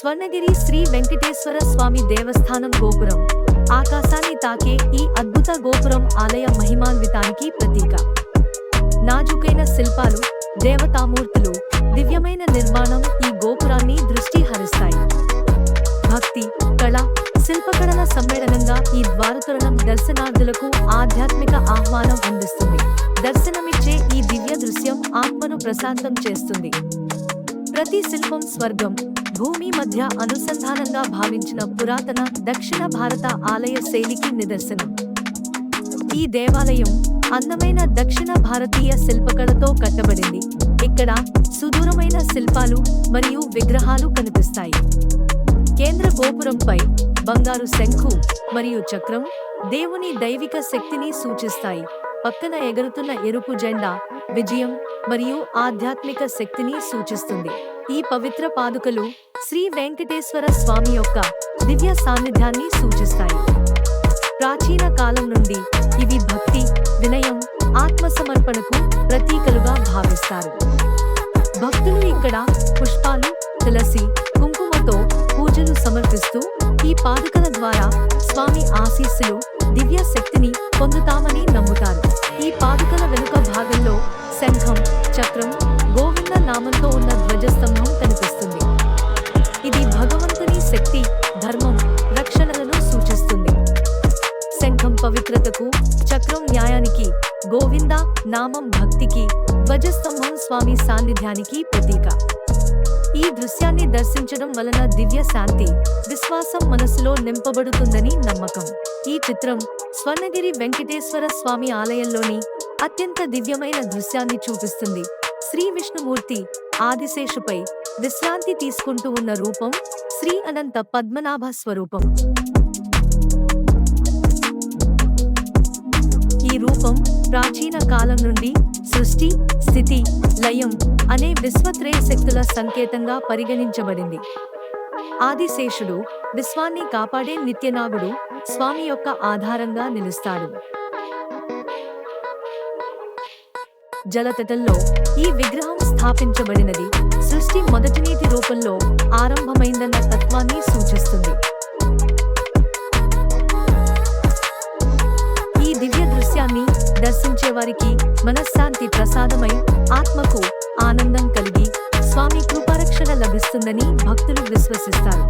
స్వర్ణగిరి శ్రీ వెంకటేశ్వర స్వామి దేవస్థానం గోపురం ఆకాశాన్ని తాకే ఈ అద్భుత గోపురం ఆలయ మహిమాన్వితానికి ప్రతీక. నాజుకైన శిల్పాలు, దేవతామూర్తులు, దివ్యమైన నిర్మాణం ఈ గోపురాన్ని దృష్టి హరిస్తాయి. భక్తి, కళ, శిల్పకళల సమ్మేళనంగా ఈ ద్వారతోరణం దర్శనార్థులకు ఆధ్యాత్మిక ఆహ్వానం అందిస్తుంది. దర్శనమిచ్చే ఈ దివ్య దృశ్యం ఆత్మను ప్రశాంతం చేస్తుంది. ప్రతి శిల్పం స్వర్గం, భూమి మధ్య అనుసంధానంగా భావించిన పురాతన దక్షిణ భారత ఆలయ శైలికి నిదర్శనం. ఈ దేవాలయం అందమైన దక్షిణ భారతీయ శిల్పకళతో కట్టబడింది. ఇక్కడ సుదూరమైన శిల్పాలు మరియు విగ్రహాలు కనిపిస్తాయి. కేంద్ర గోపురంపై బంగారు శంఖు మరియు చక్రం దేవుని దైవిక శక్తిని సూచిస్తాయి. పక్కన ఎగురుతున్న ఎరుపు జెండా విజయం మరియు ఆధ్యాత్మిక శక్తిని సూచిస్తుంది. ఈ పవిత్ర పాదుకలు శ్రీ వెంకటేశ్వర స్వామి యొక్క దివ్య సాన్నిధ్యాన్ని సూచిస్తాయి. ప్రాచీన కాలం నుండి ఇవి భక్తి, వినయం, ఆత్మసమర్పణకు ప్రతీకలుగా భావిస్తారు. భక్తులు ఇక్కడ పుష్పాలు, తులసి, కుంకుమతో పూజలు సమర్పిస్తూ ఈ పాదుకల ద్వారా స్వామి ఆశీస్సులు, దివ్య శక్తిని పొందుతామని నమ్ముతారు. ఈ పాదుకల వెనుక భాగంలో శంఖం, చక్రం, గోవింద నామంతో ఉన్న ధ్వజస్తంభం కనిపిస్తుంది. ఇది భగవంతుని శక్తి, ధర్మం, రక్షణలను సూచిస్తుంది. శంఖం పవిత్రతకు, చక్రం న్యాయానికి, గోవింద నామం భక్తికి, ధ్వజస్తంభం స్వామి సాన్నిధ్యానికి ప్రతీక. ఈ దృశ్యాన్ని దర్శించడం వలన దివ్య శాంతి, విశ్వాసం మనసులో నింపబడుతుందని నమ్మకం. ఈ చిత్రం స్వర్ణగిరి వెంకటేశ్వర స్వామి ఆలయంలోని అత్యంత దివ్యమైన దృశ్యాన్ని చూపిస్తుంది. శ్రీ విష్ణుమూర్తి ఆదిశేషుపై విశ్రాంతి తీసుకుంటూ ఉన్న రూపం శ్రీ అనంత పద్మనాభ స్వరూపం. ఈ రూపం ప్రాచీన కాలం నుండి సృష్టి, స్థితి, లయం అనే విశ్వత్రయ శక్తుల సంకేతంగా పరిగణించబడింది. ఆదిశేషుడు విశ్వాన్ని కాపాడే నిత్యనాగుడు స్వామి యొక్క ఆధారంగా నిలుస్తాడు. జలతటంలో ఈ విగ్రహం స్థాపించబడినది సృష్టి మొదటి నీటి రూపంలో ఆరంభమైందన్న తత్వాన్ని సూచిస్తుంది. ఈ దివ్య దృశ్యాన్ని దర్శించే వారికి మనశ్శాంతి ప్రసాదమై ఆత్మకు ఆనందం కలిగి స్వామి కృపారక్షణ లభిస్తుందని భక్తులు విశ్వసిస్తారు.